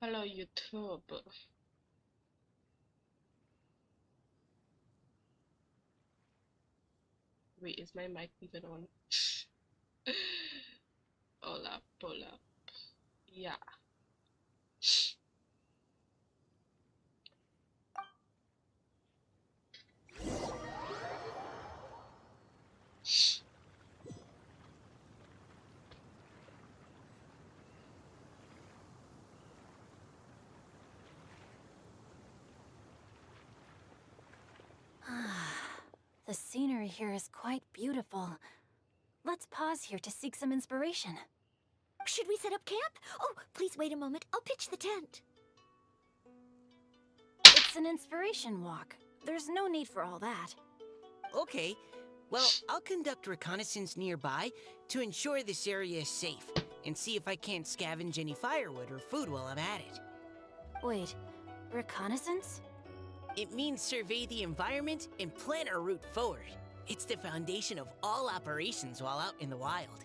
Hello YouTube. Wait, is my mic even on? Hola, hola. Yeah. The scenery here is quite beautiful. Let's pause here to seek some inspiration. Should we set up camp? Oh, please wait a moment. I'll pitch the tent. It's an inspiration walk. There's no need for all that. Okay. Well, I'll conduct reconnaissance nearby to ensure this area is safe, and see if I can't scavenge any firewood or food while I'm at it. Wait, reconnaissance? It means survey the environment and plan our route forward. It's the foundation of all operations while out in the wild.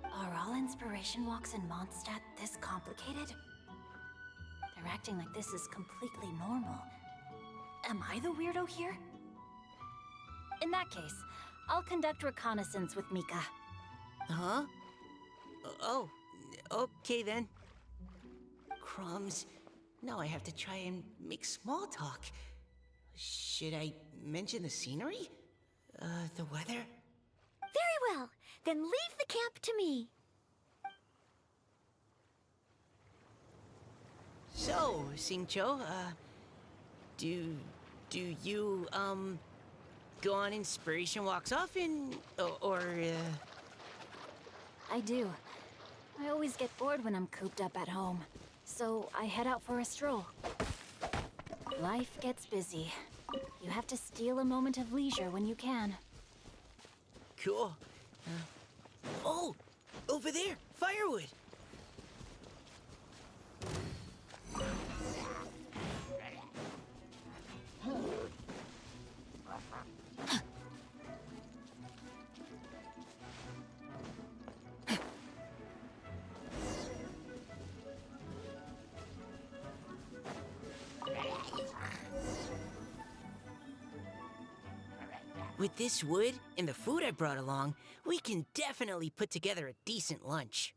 Are all inspiration walks in Mondstadt this complicated? They're acting like this is completely normal. Am I the weirdo here? In that case, I'll conduct reconnaissance with Mika. Huh? Oh, okay then. Crumbs. Now I have to try and make small talk. Should I mention the scenery? The weather? Very well. Then leave the camp to me. So, Singcho, do you, go on inspiration walks often, I do. I always get bored when I'm cooped up at home, so I head out for a stroll. Life gets busy. You have to steal a moment of leisure when you can. Cool. Oh, over there, firewood. With this wood and the food I brought along, we can definitely put together a decent lunch.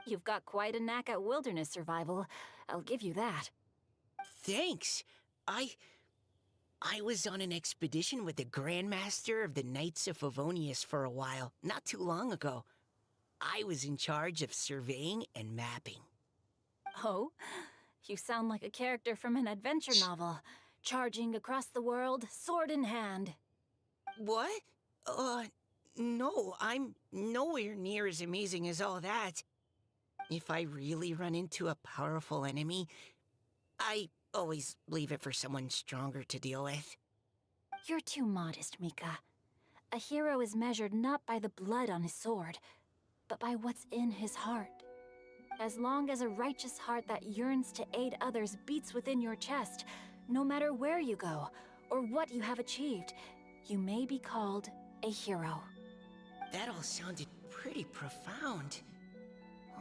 You've got quite a knack at wilderness survival. I'll give you that. Thanks. I was on an expedition with the Grandmaster of the Knights of Favonius for a while, not too long ago. I was in charge of surveying and mapping. Oh? You sound like a character from an adventure novel. Charging across the world, sword in hand. What? No, I'm nowhere near as amazing as all that. If I really run into a powerful enemy, I always leave it for someone stronger to deal with. You're too modest, Mika. A hero is measured not by the blood on his sword, but by what's in his heart. As long as a righteous heart that yearns to aid others beats within your chest, no matter where you go or what you have achieved, you may be called a hero. That all sounded pretty profound.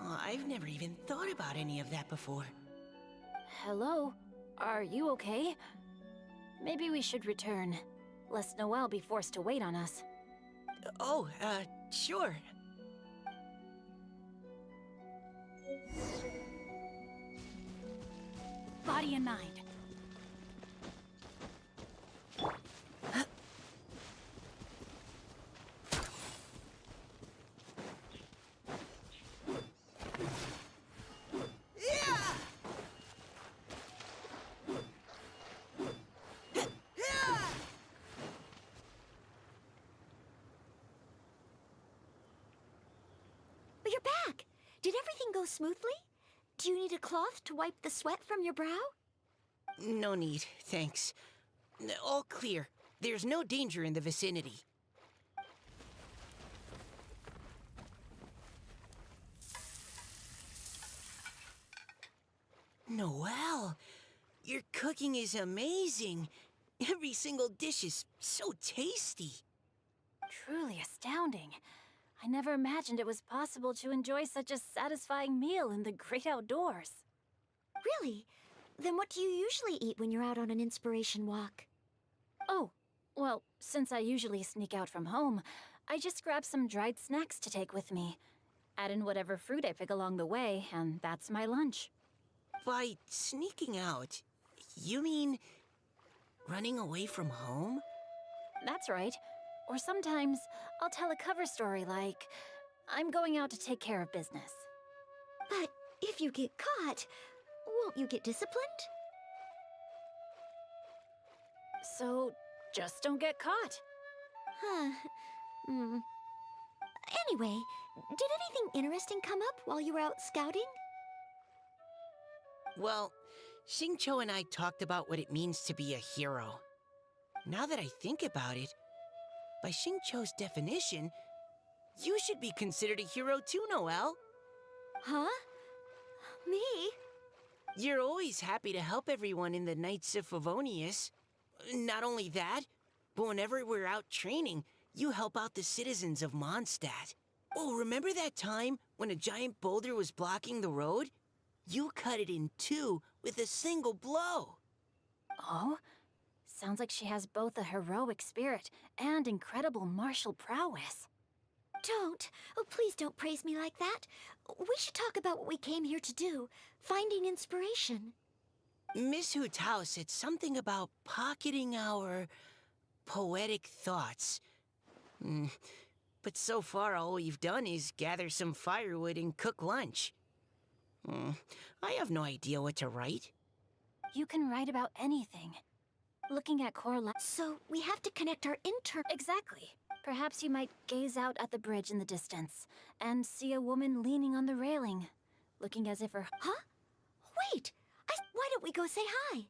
Oh, I've never even thought about any of that before. Hello? Are you okay? Maybe we should return, lest Noelle be forced to wait on us. Oh, sure. Body and mind. But you're back. Did everything go smoothly? Do you need a cloth to wipe the sweat from your brow? No need, thanks. All clear. There's no danger in the vicinity. Noelle, your cooking is amazing. Every single dish is so tasty. Truly astounding. I never imagined it was possible to enjoy such a satisfying meal in the great outdoors. Really? Then what do you usually eat when you're out on an inspiration walk? Oh, well, since I usually sneak out from home, I just grab some dried snacks to take with me. Add in whatever fruit I pick along the way, and that's my lunch. By sneaking out, you mean running away from home? That's right. Or sometimes I'll tell a cover story like, I'm going out to take care of business. But if you get caught, won't you get disciplined? So just don't get caught. Huh. Hmm. Anyway, did anything interesting come up while you were out scouting? Well, Xingqiu and I talked about what it means to be a hero. Now that I think about it, by Xingqiu's definition, you should be considered a hero too, Noelle. Huh? Me? You're always happy to help everyone in the Knights of Favonius. Not only that, but whenever we're out training, you help out the citizens of Mondstadt. Oh, remember that time when a giant boulder was blocking the road? You cut it in two with a single blow. Oh? Sounds like she has both a heroic spirit and incredible martial prowess. Don't. Oh, please don't praise me like that. We should talk about what we came here to do, finding inspiration. Miss Hu Tao said something about pocketing our poetic thoughts. But so far, all we've done is gather some firewood and cook lunch. I have no idea what to write. You can write about anything. Looking at core So we have to connect our Exactly. Perhaps you might gaze out at the bridge in the distance and see a woman leaning on the railing, looking as if her... Huh? Wait! Why don't we go say hi?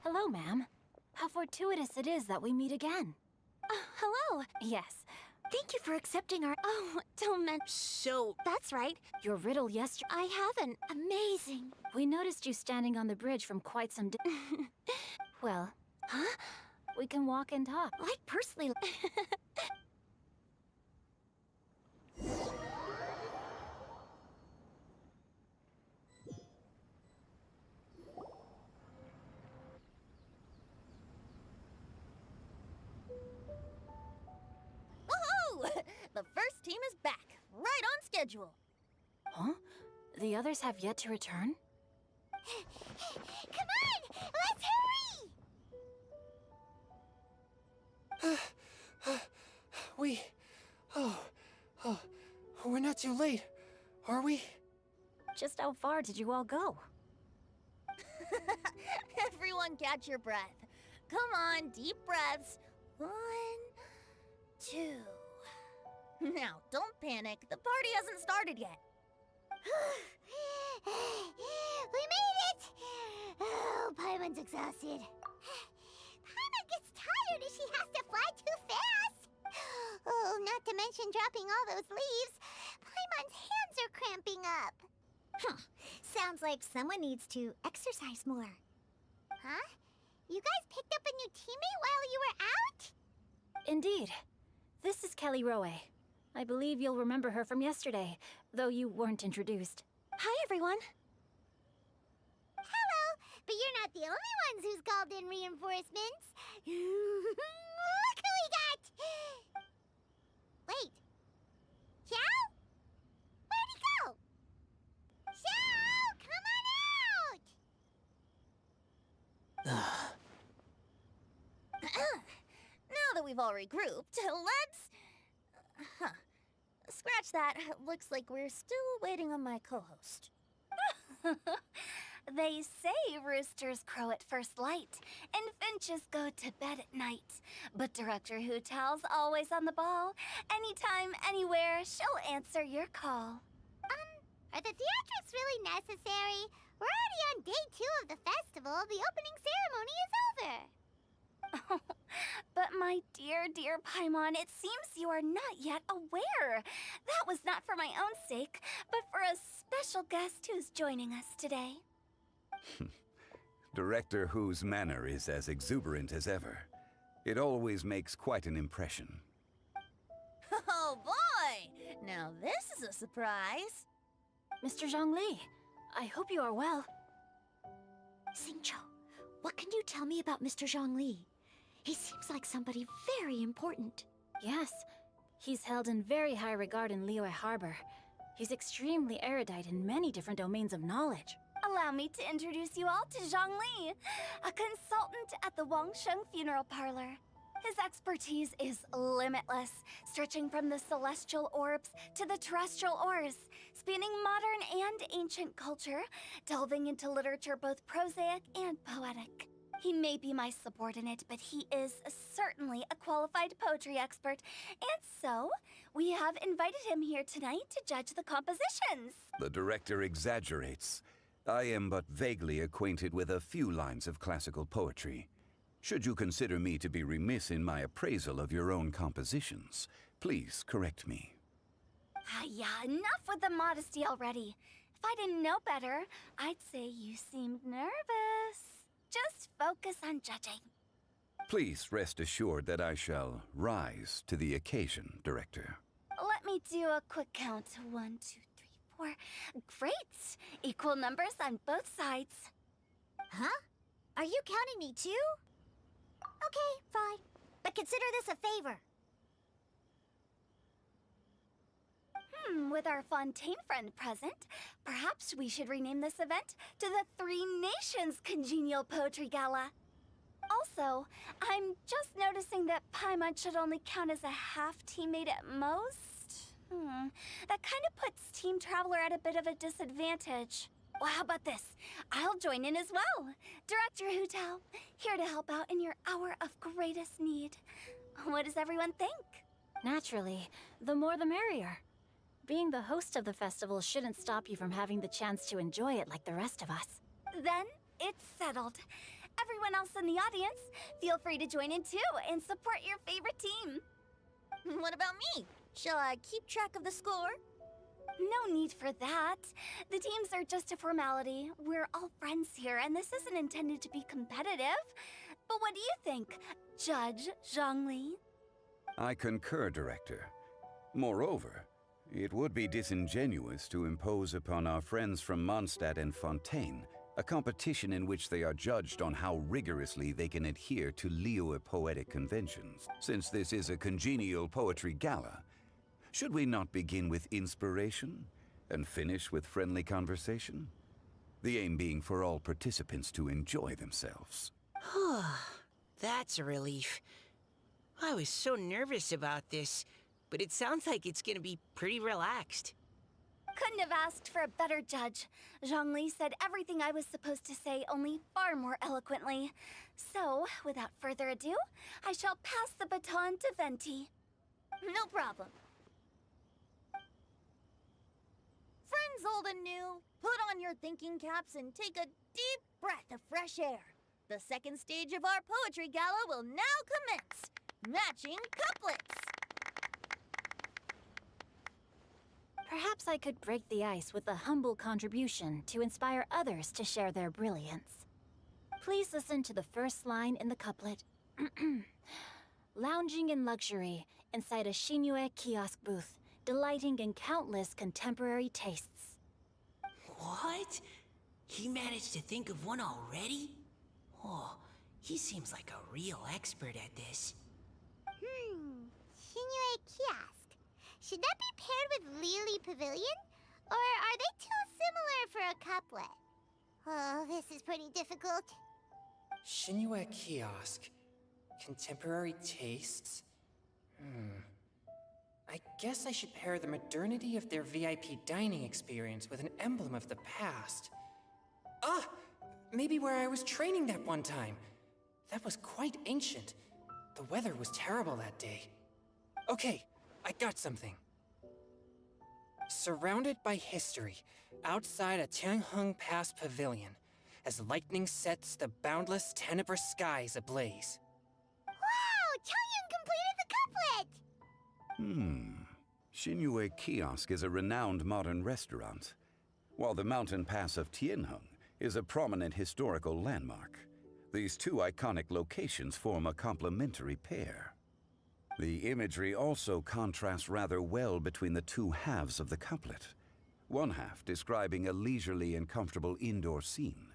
Hello, ma'am. How fortuitous it is that we meet again. Hello. Yes. Thank you for accepting our... Oh, don't mention... So, That's right. Your riddle yesterday... I haven't. Amazing. We noticed you standing on the bridge from quite some Well, Huh? we can walk and talk. I personally... Woohoo! The first team is back, right on schedule. Huh? The others have yet to return? Come on! Let's hurry! We're not too late, are we? Just how far did you all go? Everyone catch your breath. Come on, deep breaths. 1, 2. Now, don't panic. The party hasn't started yet. We made it! Oh, Paimon's exhausted. Paimon gets tired if she has to fly too fast. Oh, not to mention dropping all those leaves. Paimon's hands are cramping up. Sounds like someone needs to exercise more. Huh? You guys picked up a new teammate while you were out? Indeed. This is Kelly Rowe. I believe you'll remember her from yesterday, though you weren't introduced. Hi, everyone. Hello, but you're not the only ones who's called in reinforcements. Look who we got! Wait. Xiao? Where'd he go? Xiao, come on out! Now that we've all regrouped, let's... Scratch that. Looks like we're still waiting on my co-host. They say roosters crow at first light, and finches go to bed at night. But Director Hu Tao's always on the ball. Anytime, anywhere, she'll answer your call. Are the theatrics really necessary? We're already on day 2 of the festival. The opening ceremony is over. But my dear, dear Paimon, it seems you are not yet aware. That was not for my own sake, but for a special guest who's joining us today. Director Who's manner is as exuberant as ever. It always makes quite an impression. Oh boy! Now this is a surprise. Mr. Zhongli, I hope you are well. Xingqiu, what can you tell me about Mr. Zhongli? He seems like somebody very important. Yes, he's held in very high regard in Liyue Harbor. He's extremely erudite in many different domains of knowledge. Allow me to introduce you all to Zhang Li, a consultant at the Wangsheng Funeral Parlor. His expertise is limitless, stretching from the celestial orbs to the terrestrial ores, spanning modern and ancient culture, delving into literature both prosaic and poetic. He may be my subordinate, but he is certainly a qualified poetry expert, and so we have invited him here tonight to judge the compositions. The director exaggerates. I am but vaguely acquainted with a few lines of classical poetry. Should you consider me to be remiss in my appraisal of your own compositions, please correct me. Yeah, enough with the modesty already. If I didn't know better, I'd say you seemed nervous. Just focus on judging. Please rest assured that I shall rise to the occasion, Director. Let me do a quick count. 1, 2, 3, 4. Great! Equal numbers on both sides. Huh? Are you counting me too? Okay, fine. But consider this a favor. With our Fontaine friend present, perhaps we should rename this event to the Three Nations Congenial Poetry Gala. Also, I'm just noticing that Paimon should only count as a half teammate at most. That kind of puts Team Traveler at a bit of a disadvantage. Well, how about this? I'll join in as well. Director Hu Tao, here to help out in your hour of greatest need. What does everyone think? Naturally, the more the merrier. Being the host of the festival shouldn't stop you from having the chance to enjoy it like the rest of us. Then it's settled. Everyone else in the audience, feel free to join in too and support your favorite team. What about me? Shall I keep track of the score? No need for that. The teams are just a formality. We're all friends here, and this isn't intended to be competitive. But what do you think, Judge Zhongli? I concur, Director. Moreover, it would be disingenuous to impose upon our friends from Mondstadt and Fontaine a competition in which they are judged on how rigorously they can adhere to Liyue poetic conventions. Since this is a congenial poetry gala, should we not begin with inspiration and finish with friendly conversation? The aim being for all participants to enjoy themselves. That's a relief. I was so nervous about this, but it sounds like it's gonna be pretty relaxed. Couldn't have asked for a better judge. Zhongli said everything I was supposed to say, only far more eloquently. So, without further ado, I shall pass the baton to Venti. No problem. Friends old and new, put on your thinking caps and take a deep breath of fresh air. The second stage of our poetry gala will now commence. Matching couplets. Perhaps I could break the ice with a humble contribution to inspire others to share their brilliance. Please listen to the first line in the couplet. Lounging in luxury inside a Shinue kiosk booth, delighting in countless contemporary tastes. What? He managed to think of one already? Oh, he seems like a real expert at this. Shinue Kiosk. Should that be paired with Lily Pavilion? Or are they too similar for a couplet? Oh, this is pretty difficult. Shinue Kiosk. Contemporary tastes? I guess I should pair the modernity of their VIP dining experience with an emblem of the past. Ah! Maybe where I was training that one time. That was quite ancient. The weather was terrible that day. Okay, I got something. Surrounded by history, outside a Tianheng Pass pavilion, as lightning sets the boundless tenebrous skies ablaze. Shinue Kiosk is a renowned modern restaurant, while the mountain pass of Tianheng is a prominent historical landmark. These two iconic locations form a complementary pair. The imagery also contrasts rather well between the two halves of the couplet. One half describing a leisurely and comfortable indoor scene,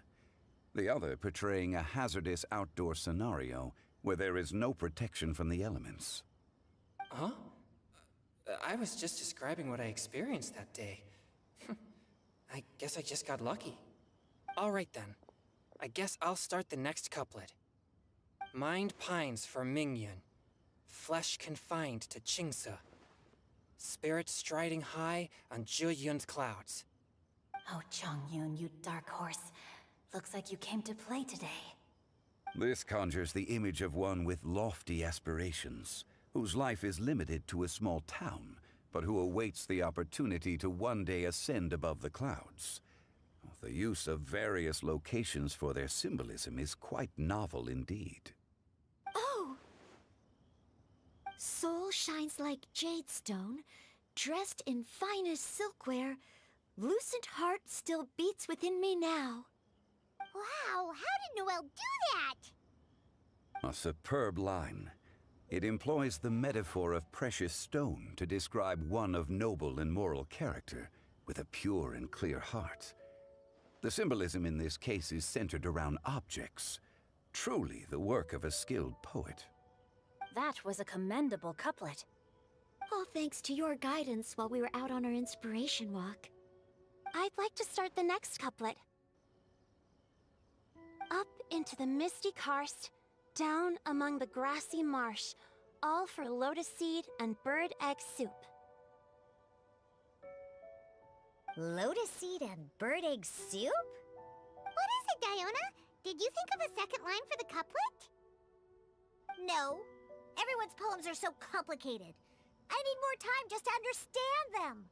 the other portraying a hazardous outdoor scenario where there is no protection from the elements. Huh? I was just describing what I experienced that day. I guess I just got lucky. All right then. I guess I'll start the next couplet. Mind pines for Mingyun, flesh confined to Qingse, spirit striding high on Zheyun's clouds. Oh, Chongyun, you dark horse. Looks like you came to play today. This conjures the image of one with lofty aspirations, whose life is limited to a small town, but who awaits the opportunity to one day ascend above the clouds. The use of various locations for their symbolism is quite novel indeed. Oh! Soul shines like jade stone, dressed in finest silkwear. Lucent heart still beats within me now. Wow, how did Noelle do that? A superb line. It employs the metaphor of precious stone to describe one of noble and moral character, with a pure and clear heart. The symbolism in this case is centered around objects, truly the work of a skilled poet. That was a commendable couplet. All thanks to your guidance while we were out on our inspiration walk. I'd like to start the next couplet. Up into the misty karst, down among the grassy marsh, all for lotus seed and bird egg soup. Lotus seed and bird egg soup? What is it, Diona? Did you think of a second line for the couplet? No. Everyone's poems are so complicated. I need more time just to understand them.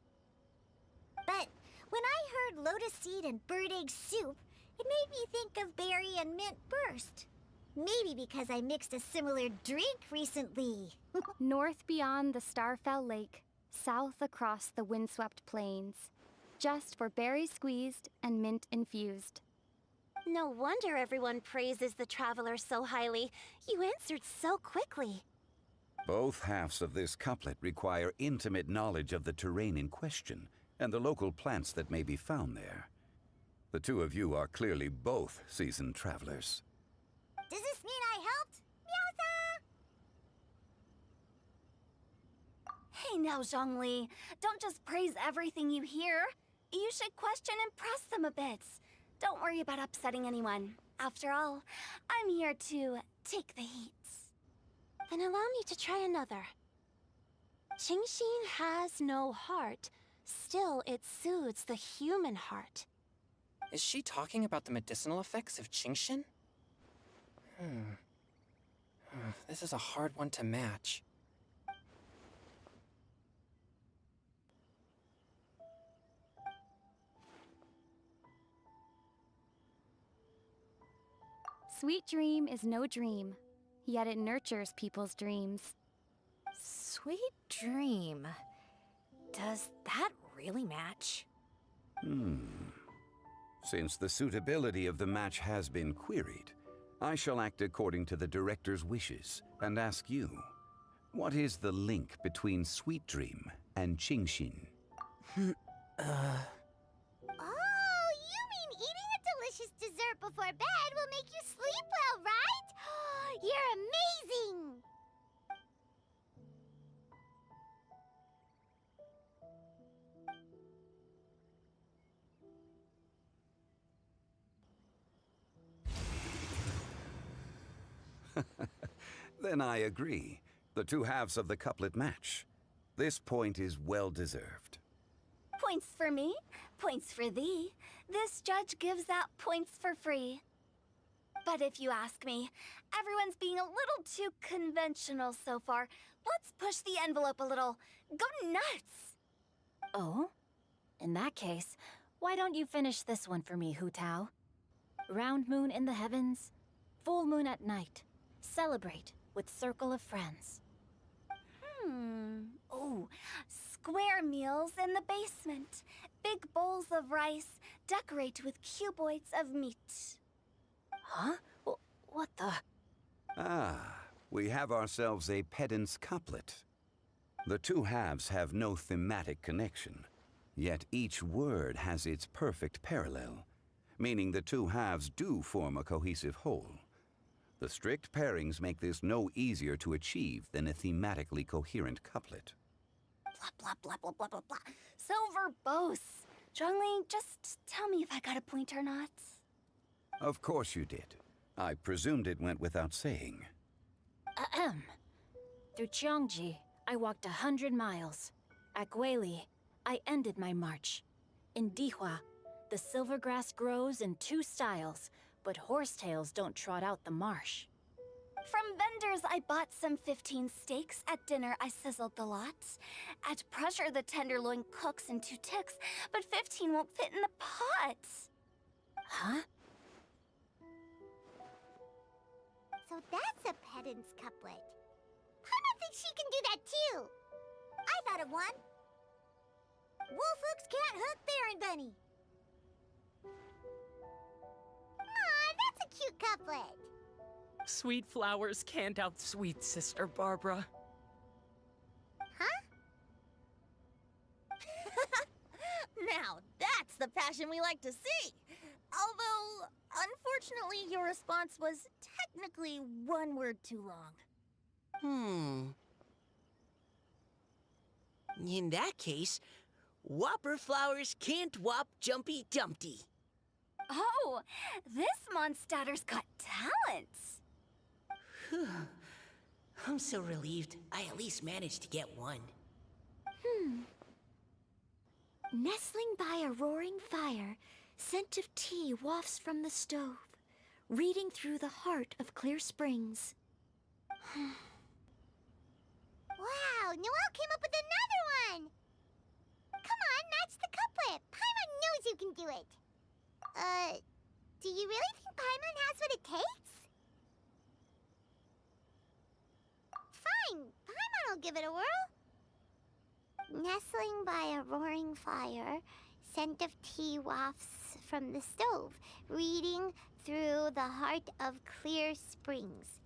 But when I heard lotus seed and bird egg soup, it made me think of berry and mint burst. Maybe because I mixed a similar drink recently. North beyond the Starfell Lake, south across the windswept plains. Just for berry squeezed and mint infused. No wonder everyone praises the traveler so highly. You answered so quickly. Both halves of this couplet require intimate knowledge of the terrain in question and the local plants that may be found there. The two of you are clearly both seasoned travelers. Does this mean I helped? Meowza! Hey now, Zhongli. Don't just praise everything you hear. You should question and press them a bit. Don't worry about upsetting anyone. After all, I'm here to take the heat. Then allow me to try another. Qingxin has no heart. Still, it soothes the human heart. Is she talking about the medicinal effects of Qingxin? This is a hard one to match. Sweet dream is no dream, yet it nurtures people's dreams. Sweet dream. Does that really match? Since the suitability of the match has been queried, I shall act according to the director's wishes and ask you, what is the link between Sweet Dream and Qingxin? Oh, you mean eating a delicious dessert before bed will make you sleep well, right? You're amazing! Then I agree. The two halves of the couplet match. This point is well deserved. Points for me, points for thee. This judge gives out points for free. But if you ask me, everyone's being a little too conventional so far. Let's push the envelope a little. Go nuts! Oh? In that case, why don't you finish this one for me, Hu Tao? Round moon in the heavens, full moon at night. Celebrate with circle of friends. Oh, square meals in the basement. Big bowls of rice, decorate with cuboids of meat. Huh? What the? Ah, we have ourselves a pedant's couplet. The two halves have no thematic connection, yet each word has its perfect parallel, meaning the two halves do form a cohesive whole. The strict pairings make this no easier to achieve than a thematically coherent couplet. Blah, blah, blah, blah, blah, blah, blah. So verbose. Zhongli, just tell me if I got a point or not. Of course you did. I presumed it went without saying. Ahem. Through Cheongji, I walked 100 miles. At Guili, I ended my march. In Dihua, the silver grass grows in 2 styles, but horsetails don't trot out the marsh. From vendors, I bought some 15 steaks. At dinner, I sizzled the lots. At pressure, the tenderloin cooks in 2 ticks, but 15 won't fit in the pot. Huh? So that's a pedant's couplet. Paimon thinks she can do that too. I thought of one. Wolfooks can't hook there in Venti. Aw, that's a cute couplet. Sweet flowers can't outsweet Sister Barbara. Huh? Now, that's the passion we like to see. Although, unfortunately, your response was technically 1 word too long. In that case, Whopper flowers can't whop Jumpy Dumpty. Oh, this Mondstadter's got talents. I'm so relieved I at least managed to get one. Nestling by a roaring fire, scent of tea wafts from the stove, reading through the heart of clear springs. Wow, Noelle came up with another one! Come on, match the couplet. Paimon knows you can do it. Do you really think Paimon has what it takes? Fine, Paimon will give it a whirl. Nestling by a roaring fire, scent of tea wafts from the stove, reading through the heart of clear springs.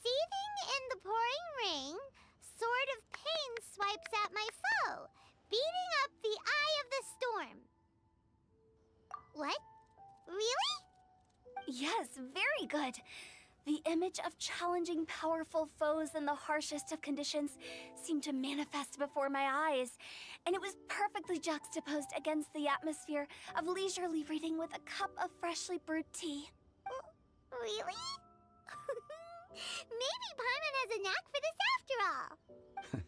Seething in the pouring rain, sword of pain swipes at my foe, beating up the eye of the storm. What? Really? Yes, very good. The image of challenging powerful foes in the harshest of conditions seemed to manifest before my eyes, and it was perfectly juxtaposed against the atmosphere of leisurely reading with a cup of freshly brewed tea. Really? Maybe Paimon has a knack for this after all.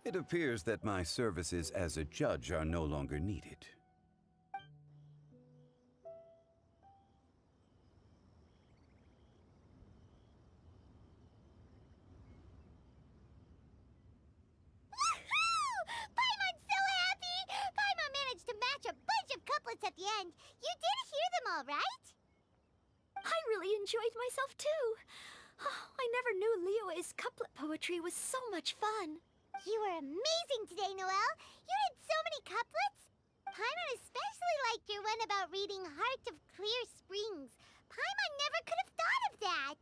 It appears that my services as a judge are no longer needed. Paimon's so happy! Paimon managed to match a bunch of couplets at the end. You did hear them all, right? I really enjoyed myself too. I never knew Liyue's couplet poetry was so much fun. You were amazing today, Noelle. You did so many couplets. Paimon especially liked your one about reading Heart of Clear Springs. Paimon never could have thought of that.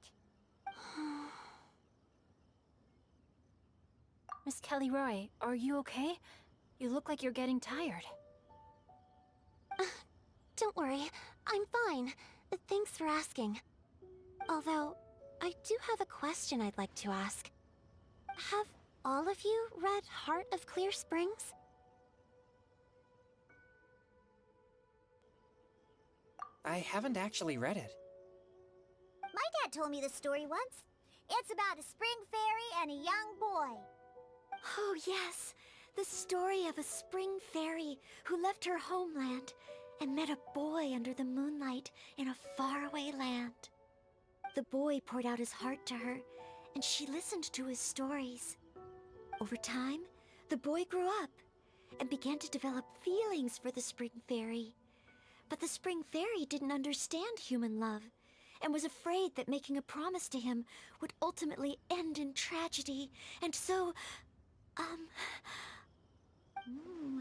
Miss Kelly Roy, are you okay? You look like you're getting tired. Don't worry, I'm fine. Thanks for asking. Although, I do have a question I'd like to ask. Have all of you read Heart of Clear Springs? I haven't actually read it. My dad told me the story once. It's about a spring fairy and a young boy. Oh yes, the story of a spring fairy who left her homeland and met a boy under the moonlight in a faraway land. The boy poured out his heart to her, and she listened to his stories. Over time, the boy grew up and began to develop feelings for the spring fairy. But the spring fairy didn't understand human love and was afraid that making a promise to him would ultimately end in tragedy. And so, I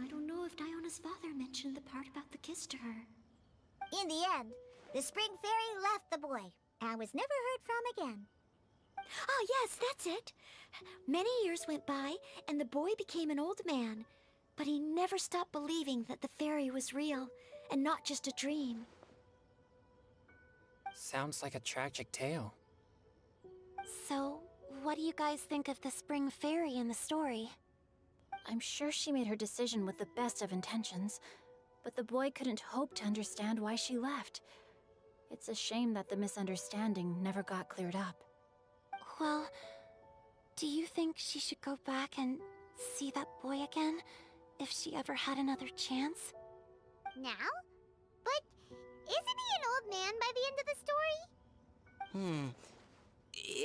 don't know if Diona's father mentioned the part about the kiss to her. In the end, the spring fairy left the boy and was never heard from again. Ah, yes, that's it. Many years went by, and the boy became an old man, but he never stopped believing that the fairy was real and not just a dream. Sounds like a tragic tale. So, what do you guys think of the spring fairy in the story? I'm sure she made her decision with the best of intentions, but the boy couldn't hope to understand why she left. It's a shame that the misunderstanding never got cleared up. Well, do you think she should go back and see that boy again, if she ever had another chance? Now? But isn't he an old man by the end of the story?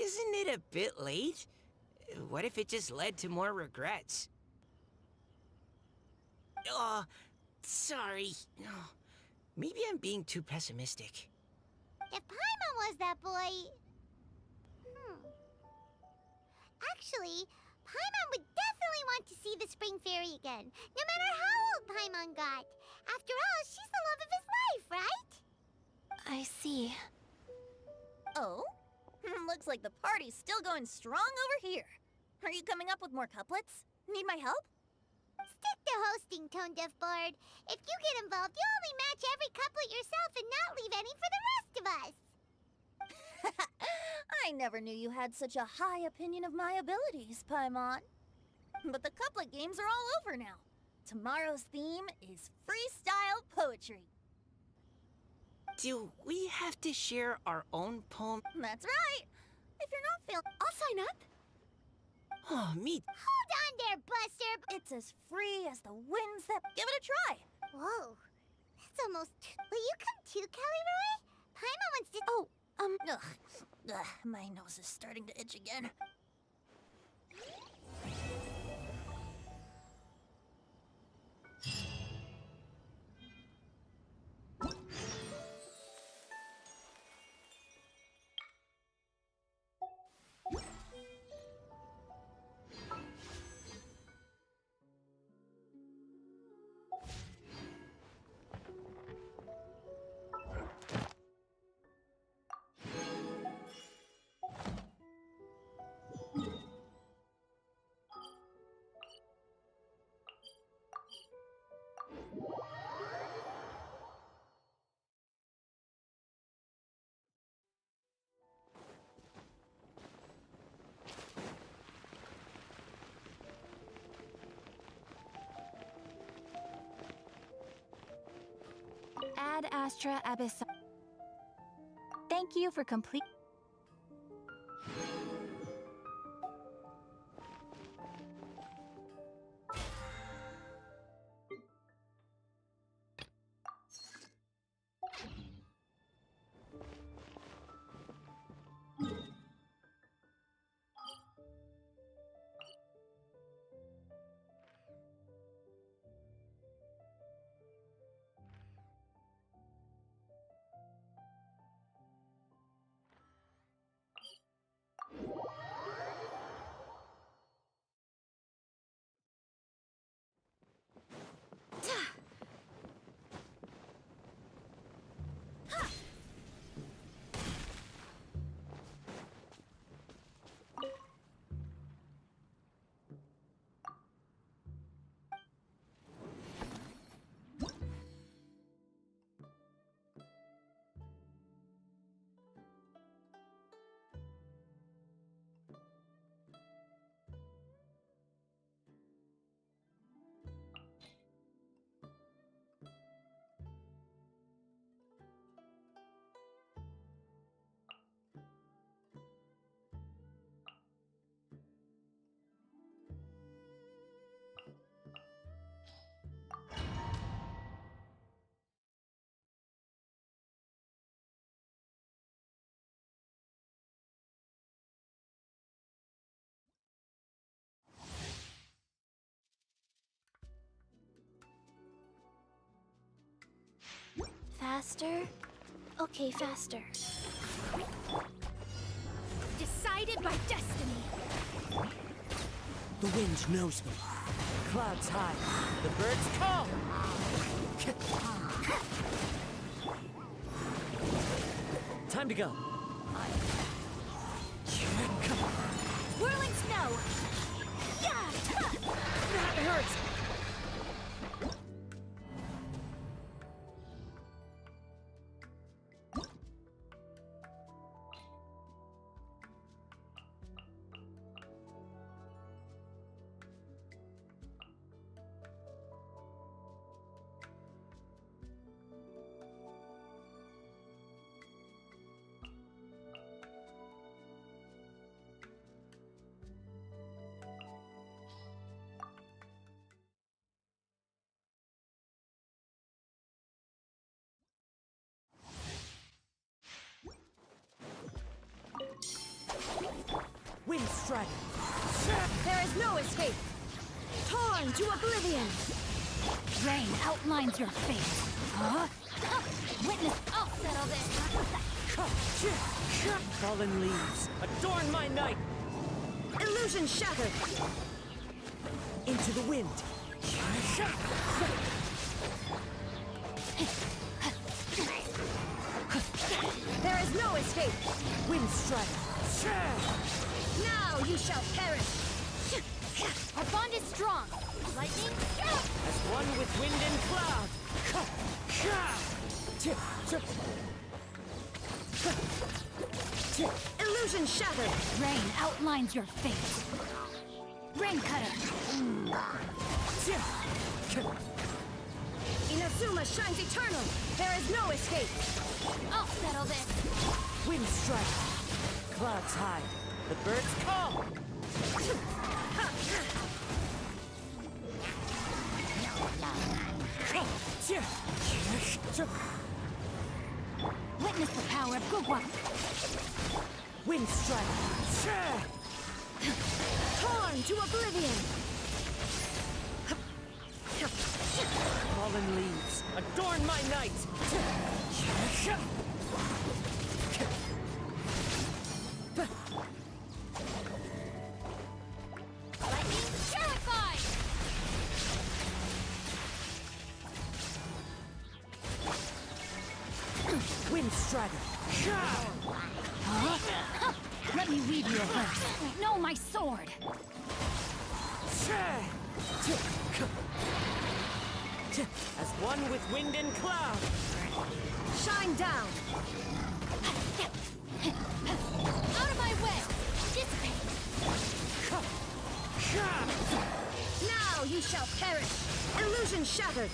Isn't it a bit late? What if it just led to more regrets? Oh, sorry. Oh, maybe I'm being too pessimistic. If Paimon was that boy... Actually, Paimon would definitely want to see the spring fairy again, no matter how old Paimon got. After all, she's the love of his life, right? I see. Oh? Looks like the party's still going strong over here. Are you coming up with more couplets? Need my help? Stick to hosting, Tone Deaf Bard. If you get involved, you'll only match every couplet yourself and not leave any for the rest of us. I never knew you had such a high opinion of my abilities, Paimon. But the couplet games are all over now. Tomorrow's theme is freestyle poetry. Do we have to share our own poem? That's right. If you're not feeling... I'll sign up. Oh, me. Hold on there, Buster. It's as free as the winds that... Give it a try. Whoa. That's almost... Will you come too, Kelly Roy? Paimon wants to... Oh, Ugh, my nose is starting to itch again. Ad Astra Abyss. Thank you for complete. faster? Okay, faster. Decided by destiny. The wind knows me. Clouds high. The birds call. Time to go. Whirling snow. Yeah! That hurts. Wind strike. There is no escape. Torn to oblivion. Rain outlines your fate. Huh? Witness, I'll settle this. Fallen leaves, adorn my night. Illusion shattered. Into the wind. There is no escape. Wind strike. Now you shall perish. Our bond is strong. Lightning, As one with wind and cloud. Illusion shattered. rain outlines your fate. Rain cutter. Inazuma shines eternal. There is no escape. I'll settle this. Wind strike. Clouds hide. The birds call. Witness the power of Gugwa. Wind strike. Torn to oblivion. Fallen leaves, adorn my night. Lightning, terrified. Wind strider. Huh? Let me weave you a verse. No, my sword. As one with wind and cloud. Shine down. Out of my way. Dissipate. Now you shall perish. Illusion shattered.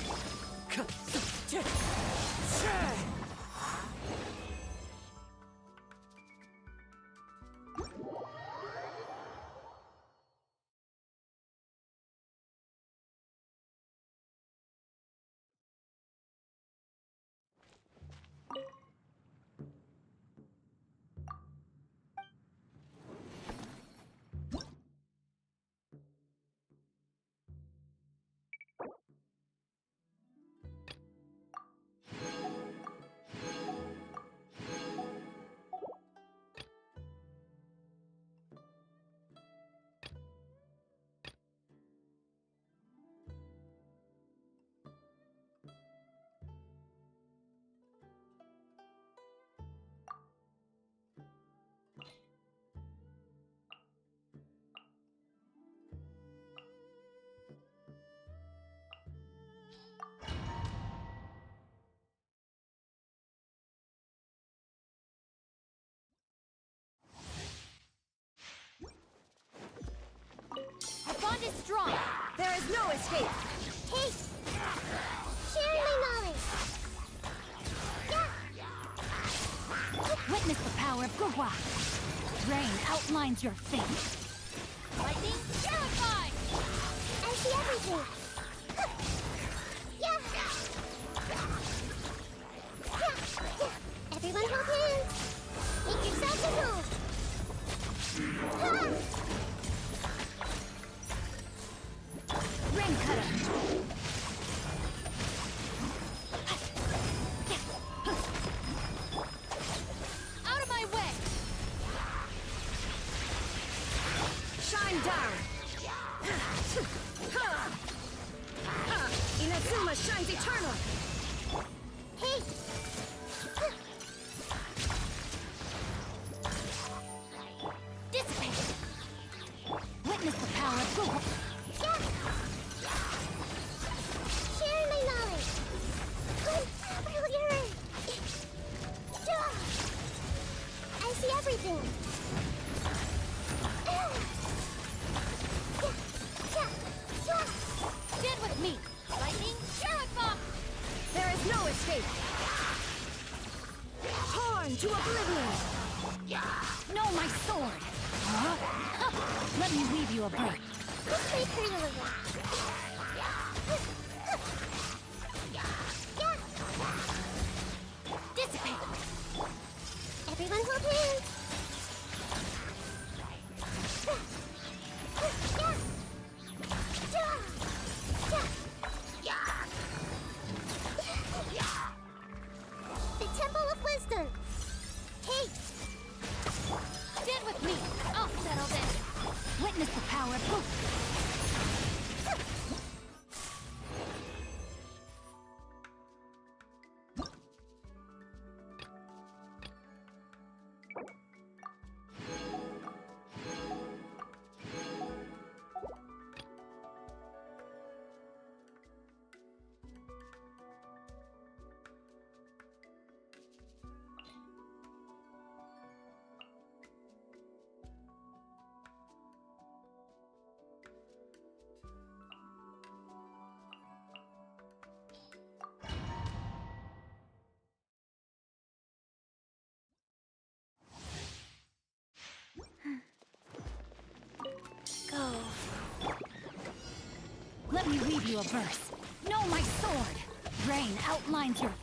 Our bond is strong. There is no escape. Hey! Share my knowledge! Witness the power of Gugwa. Rain outlines your fate. Lightning, terrified. I see everything! Yeah! Everyone hold hands! Make yourselves at home! Rain cutter. Out of my I'm down! Inazuma shines eternal! Hey! Dissipate! Witness the power of Google! Share my knowledge! I see everything! Stand with me! Lightning, Sheriff Bomb! There is no escape! Torn to oblivion! No, my sword! Huh? Let me weave you a bird. Let's wait for you again. Dissipate! Everyone hold hands! The Temple of Wisdom! Hey! Stand with me! I'll settle this! Witness the power of Google! Go. Let me weave you a verse. Know my sword! Rain outlines your...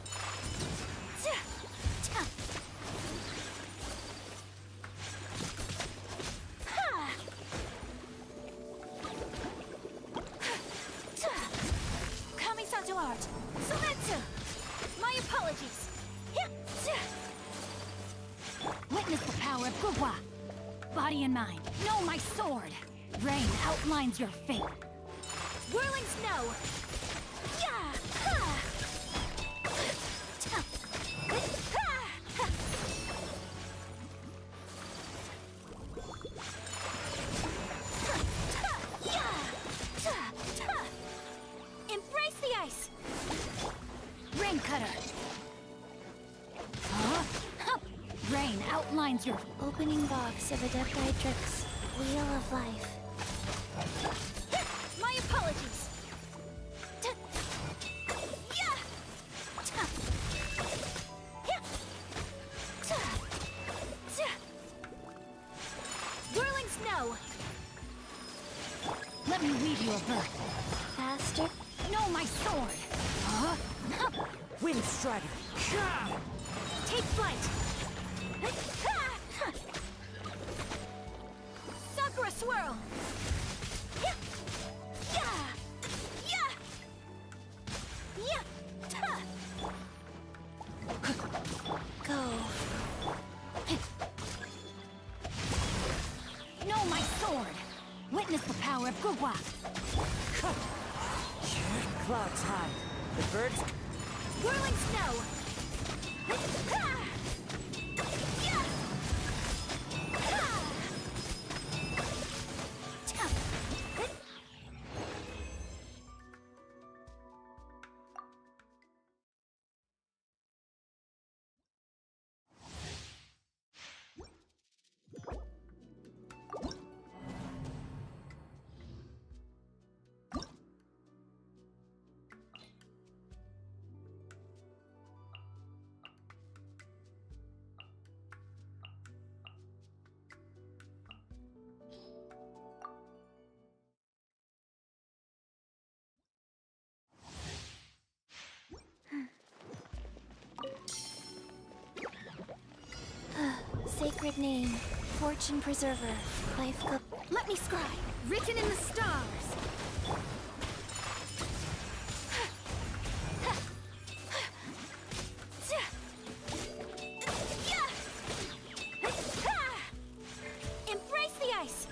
Kamisato art! Sumetsu! My apologies! Witness the power of Gugwa! Body and mind, know my sword! Rain outlines your fate! Whirling snow! Embrace the ice! Rain cutter! Rain outlines your... Opening box of Adeptitrix. Wheel of Life. My apologies! Whirling snow! Let me weave you a bird. Faster. Know my sword! Wind Strider! Take flight! Sakura swirl! Go. Know my sword! Witness the power of Gugwa! Clouds high. The birds... Whirling snow! Sacred name. Fortune Preserver. Life go... Let me scry! Written in the stars! Embrace the ice!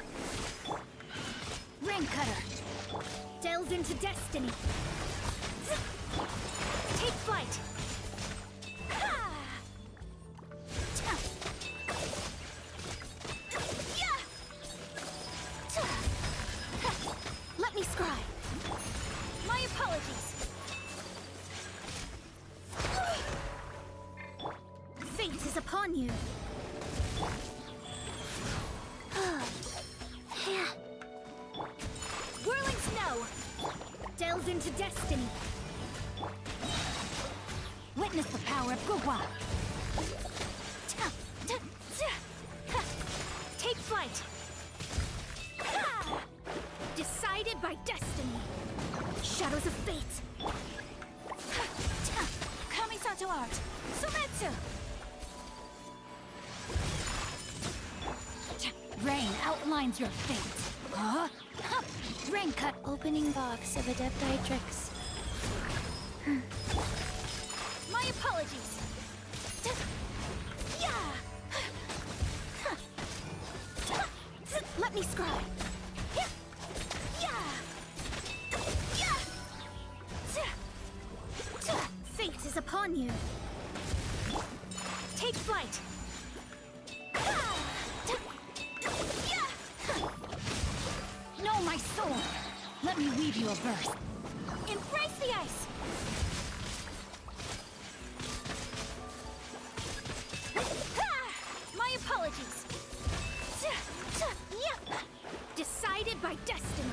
Stonecutter. Delves into destiny. Take flight. Let me scry. My apologies. Fate is upon you. Whirling snow. Delves into destiny. Witness the power of Gugwa. Take flight. Decided by destiny. Shadows of fate. Kamisato art. Sumetsu. Rain outlines your fate. Huh? Rain cut. Opening box of Adeptitrix. My apologies. Let me scry. Fate is upon you. Take flight. Know my sword. Let me weave you a verse. Embrace the ice. My apologies. Decided by destiny.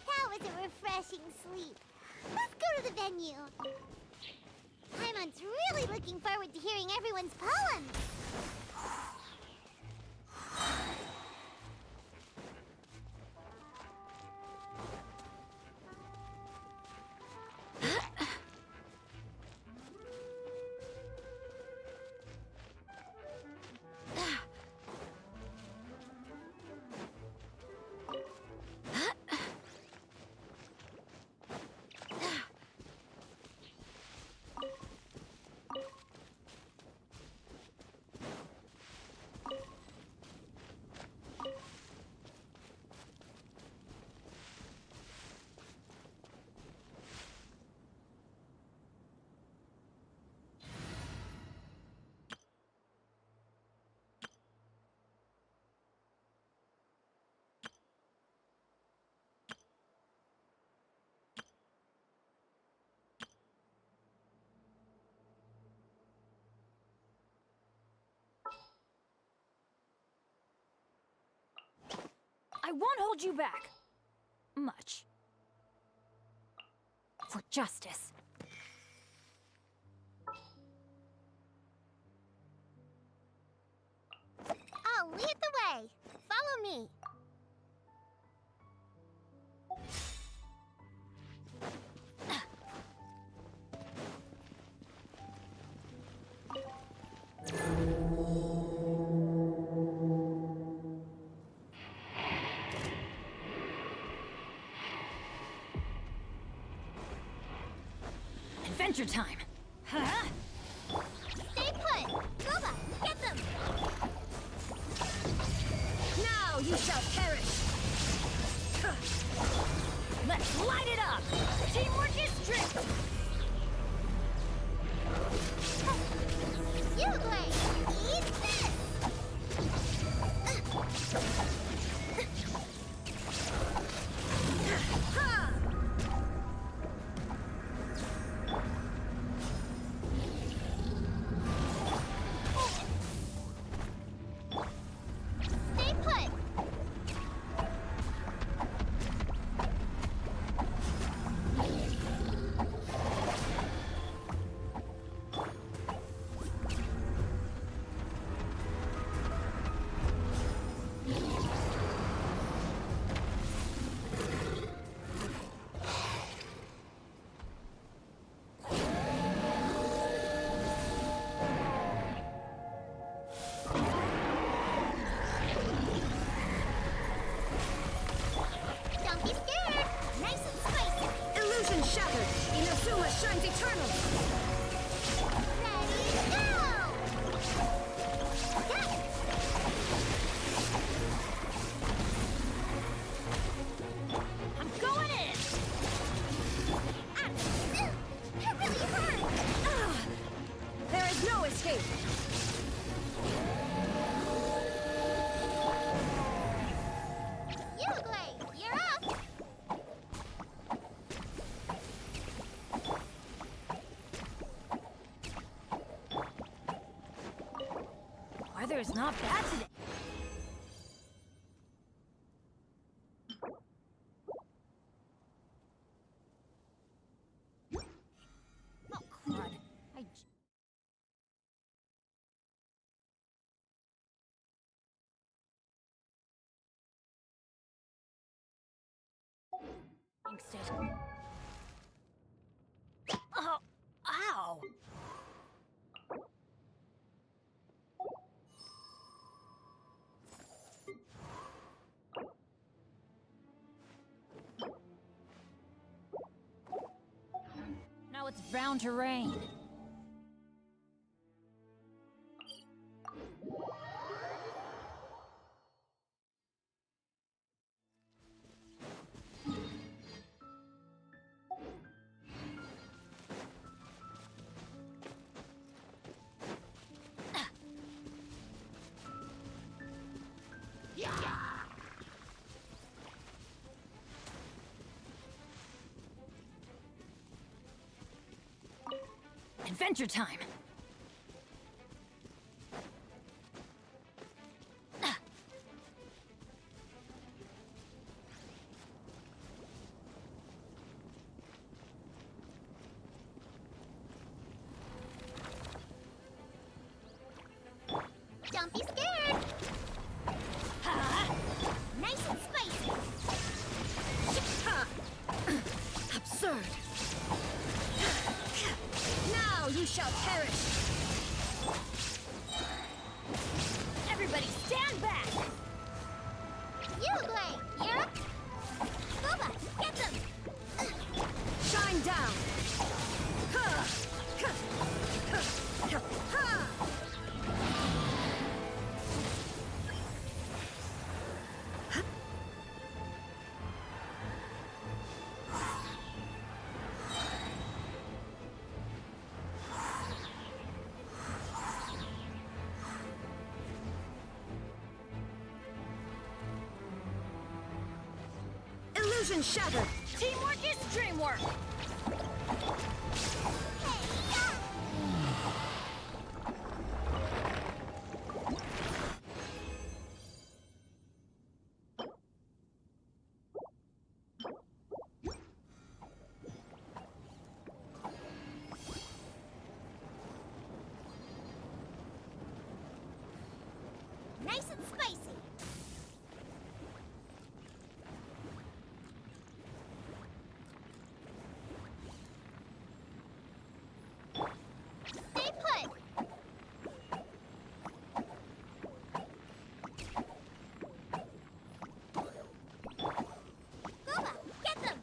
That was a refreshing sleep. Let's go to the venue. Paimon's really looking forward to hearing everyone's poems. I won't hold you back. Much. For justice. I'll lead the way. Follow me. Adventure time. Huh? Stay put. Boba, get them. Now you shall perish. Let's light it up. Teamwork is strict. You, Blade. Eat this. Stay put. Don't be scared. Nice and spicy. Illusion shattered. Inazuma shines eternal. Ready, go! Yes! I'm going in. That really hurt. There is no escape. You, Blade. You're up. Weather is not bad today. Oh, crud. Jinxed it. Oh, ow. Now it's bound to rain. Adventure time! Don't be scared. Nice and spicy. Absurd! Now you shall perish! Everybody stand back! You play. You're up. Boba, get them. Shine down! Illusion shattered! Teamwork is dreamwork! Nice and spicy. Stay put. Boba, get them.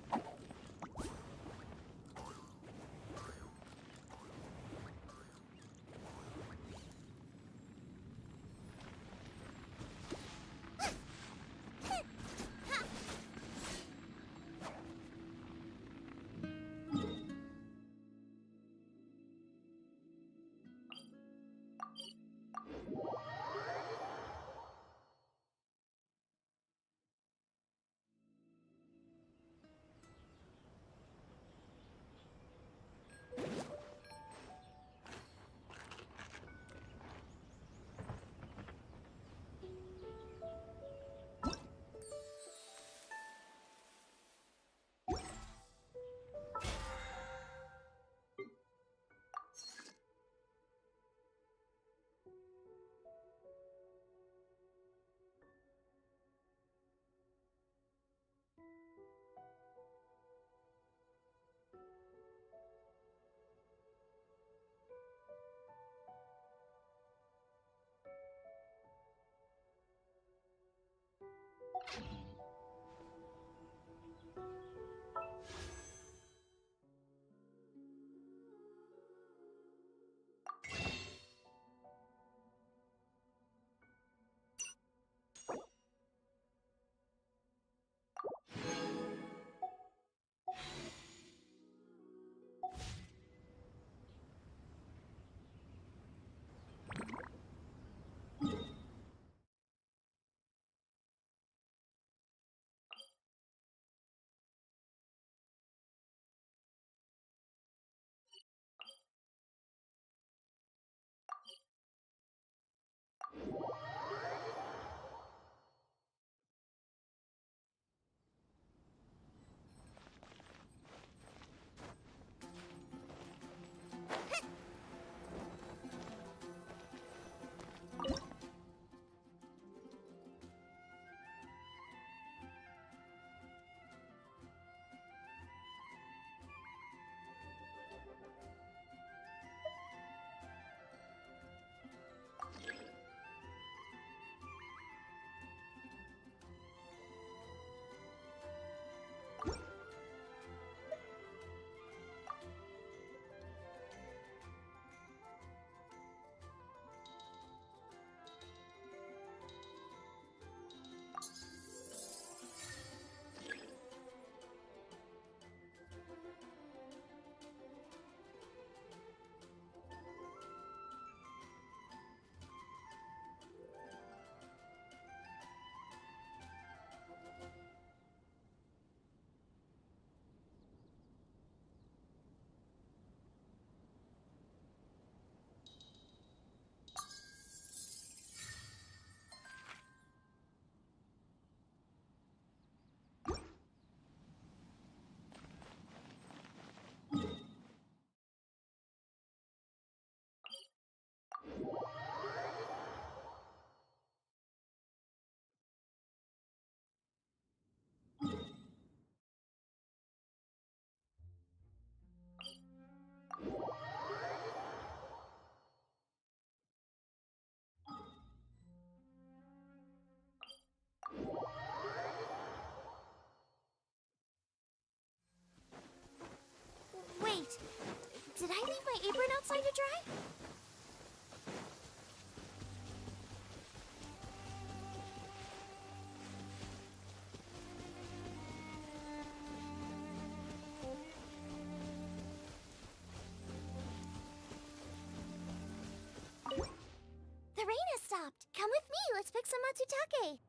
outside to dry? The rain has stopped. Come with me. Let's pick some matsutake.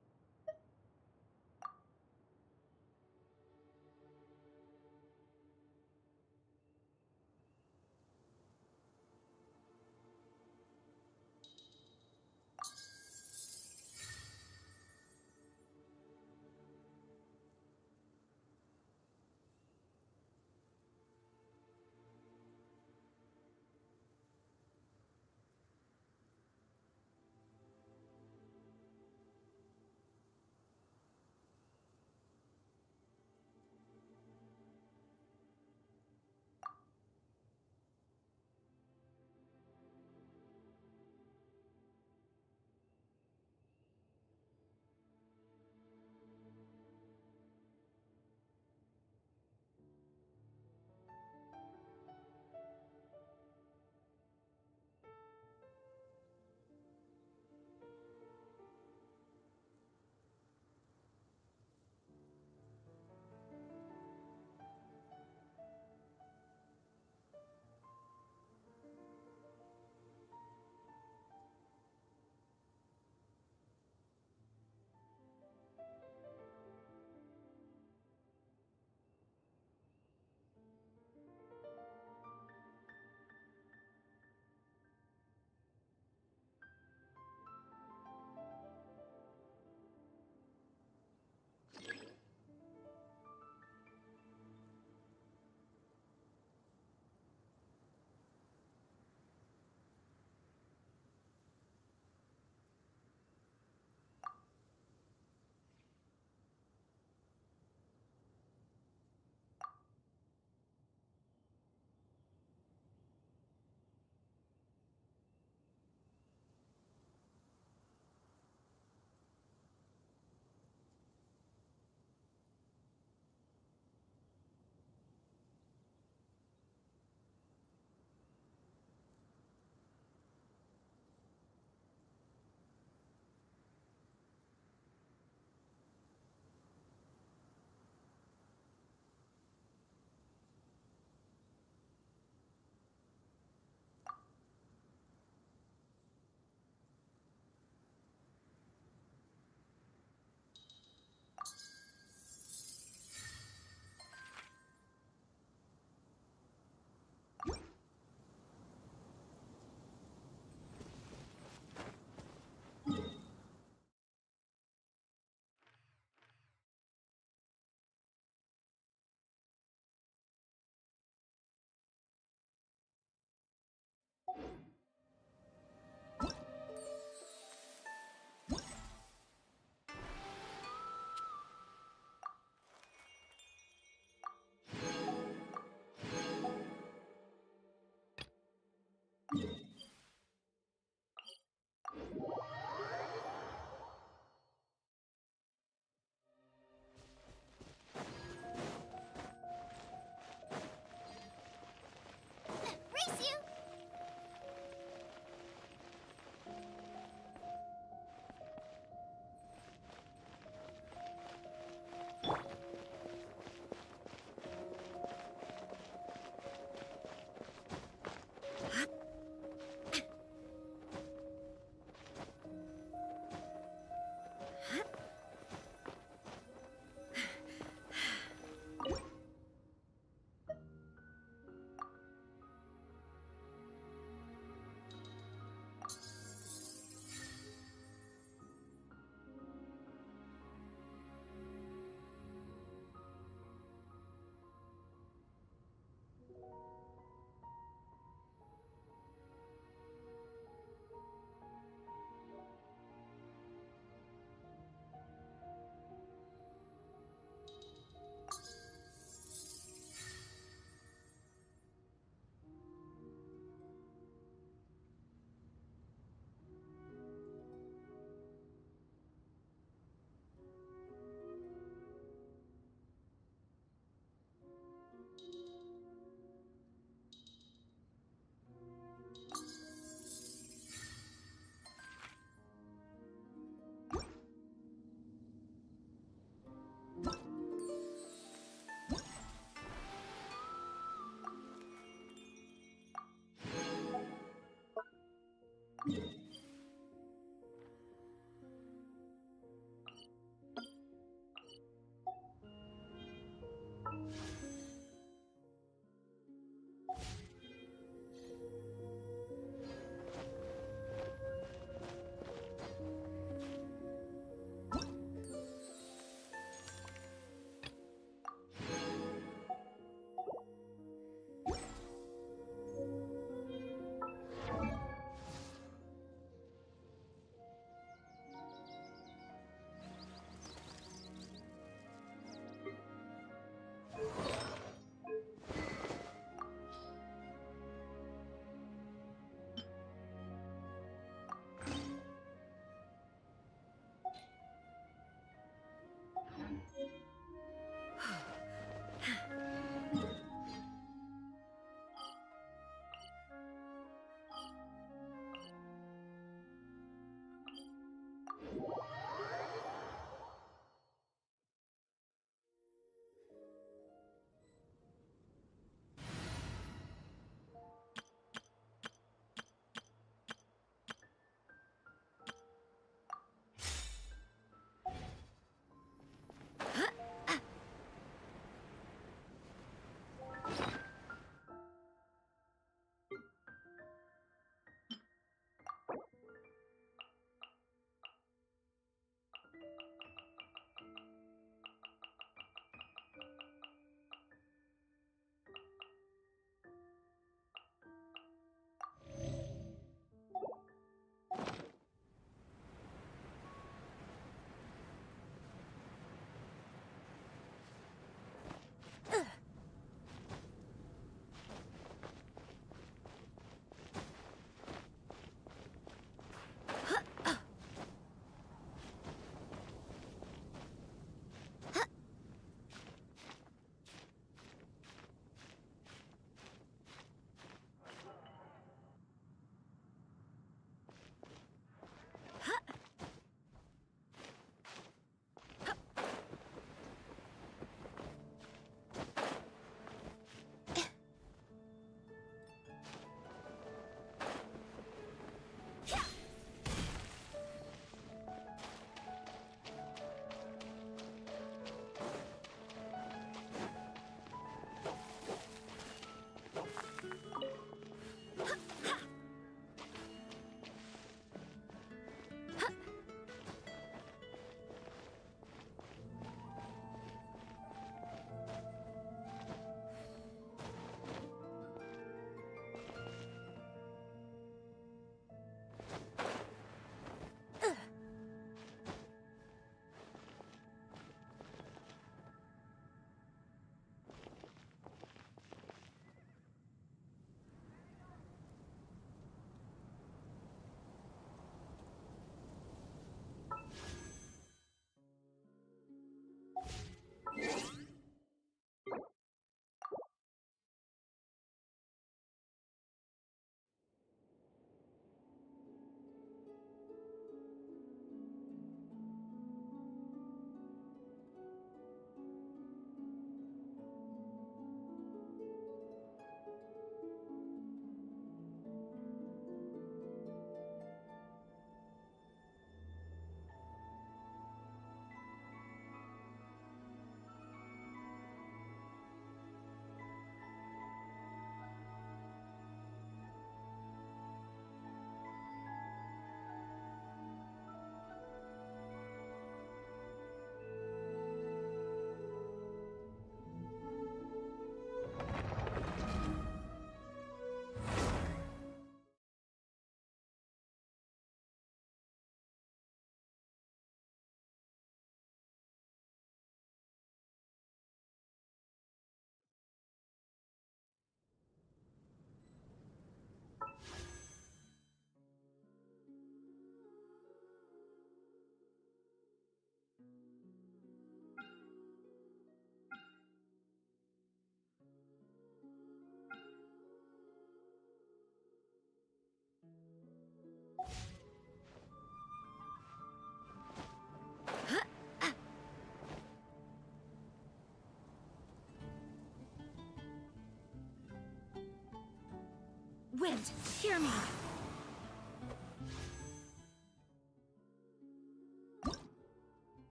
Wind, hear me.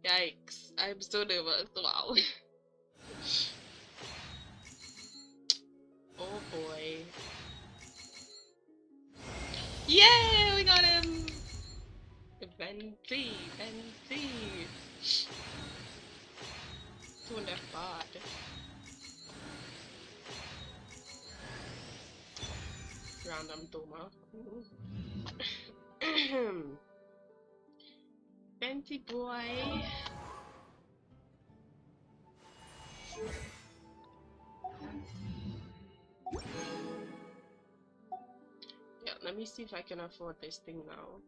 Yikes. I'm so nervous. Wow. Oh boy. Yay! We got him! Venti! Venti! Doing that bad. Random Doma. Venti boy! Yeah, let me see if I can afford this thing now.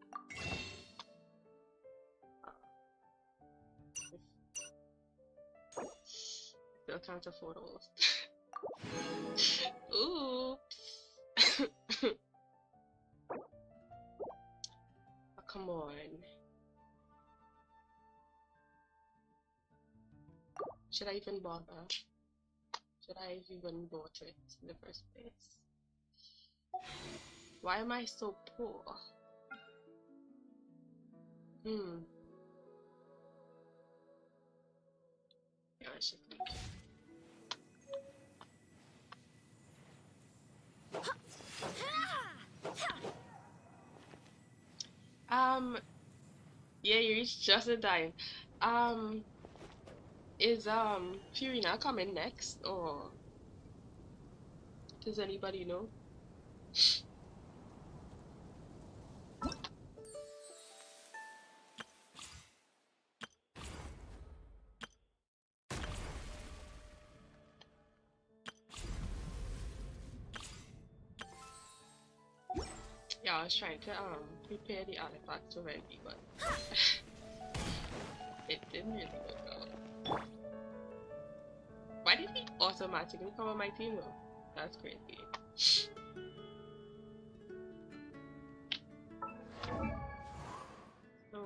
Still can't afford all Oops. Oh, come on. Should I even bother? Should I have even bought it in the first place? Why am I so poor? Hmm. Yeah, I should leave. Yeah, you reached just in time. Um, is Fiorina coming next, or does anybody know? Yeah, I was trying to prepare the artifacts already, but it didn't really work out. Why did he automatically come on my team though? That's crazy. So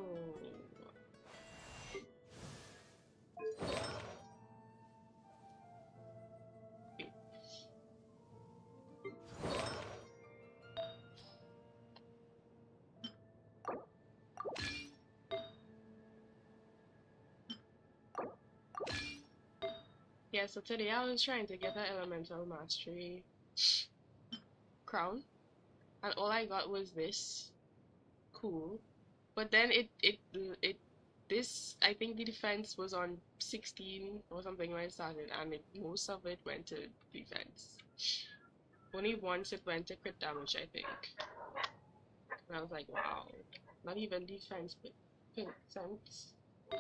yeah, so today I was trying to get an elemental mastery crown, and all I got was this. Cool. But then it this, I think the defense was on 16 or something when it started, and most of it went to defense. Only once it went to crit damage, I think. And I was like, wow, not even defense, but percent.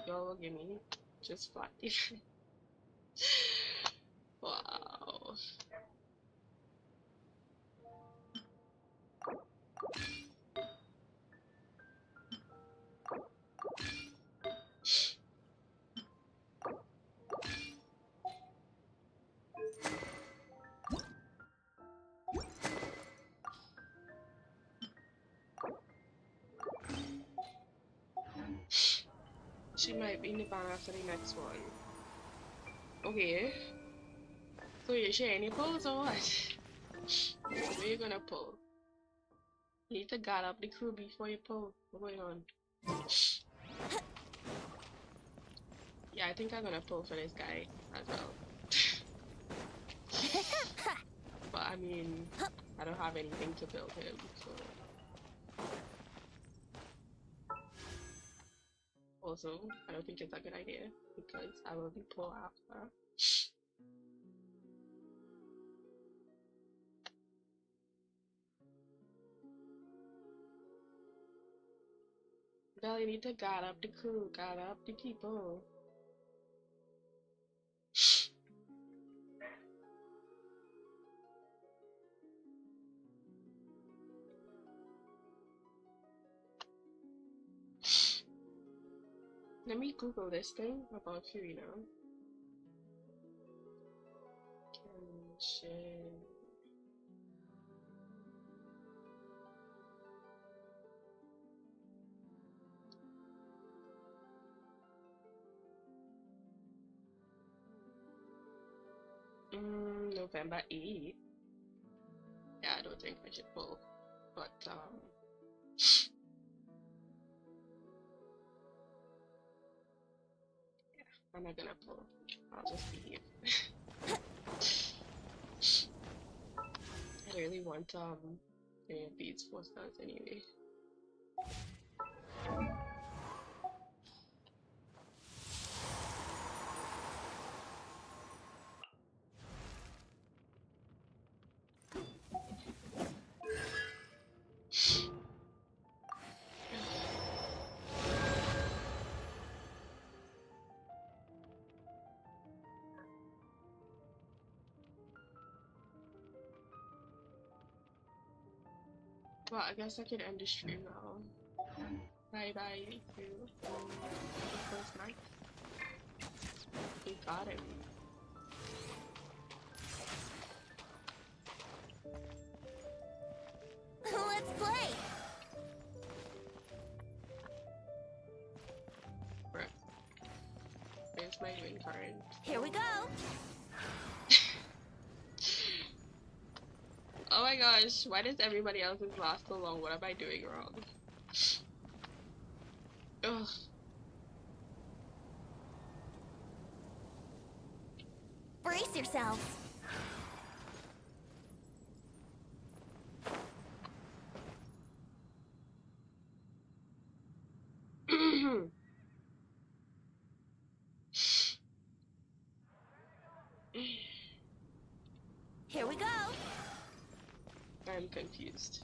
Y'all give me just flat defense. Wow. She might be in the banner for the next one. Okay. So you're sharing your pulls or what? Where you gonna pull? You need to guard up the crew before you pull. What's going on? Yeah, I think I'm gonna pull for this guy as well. But I mean, I don't have anything to build him, so. Also, I don't think it's a good idea because I will be poor after. Girl, you need to guard up the crew, guard up the people. Let me Google this thing about Furina. Genshin. November 8th. Yeah, I don't think I should pull, but yeah, I'm not gonna pull. I'll just leave. I really want beads for stars anyway. Well, I guess I could end the stream now. Bye bye, you. First night. You got it. Let's play! Right. There's my win card. Here we go! Oh my gosh, why does everybody else's last so long? What am I doing wrong? Ugh. Brace yourselves! Here we go! I'm confused.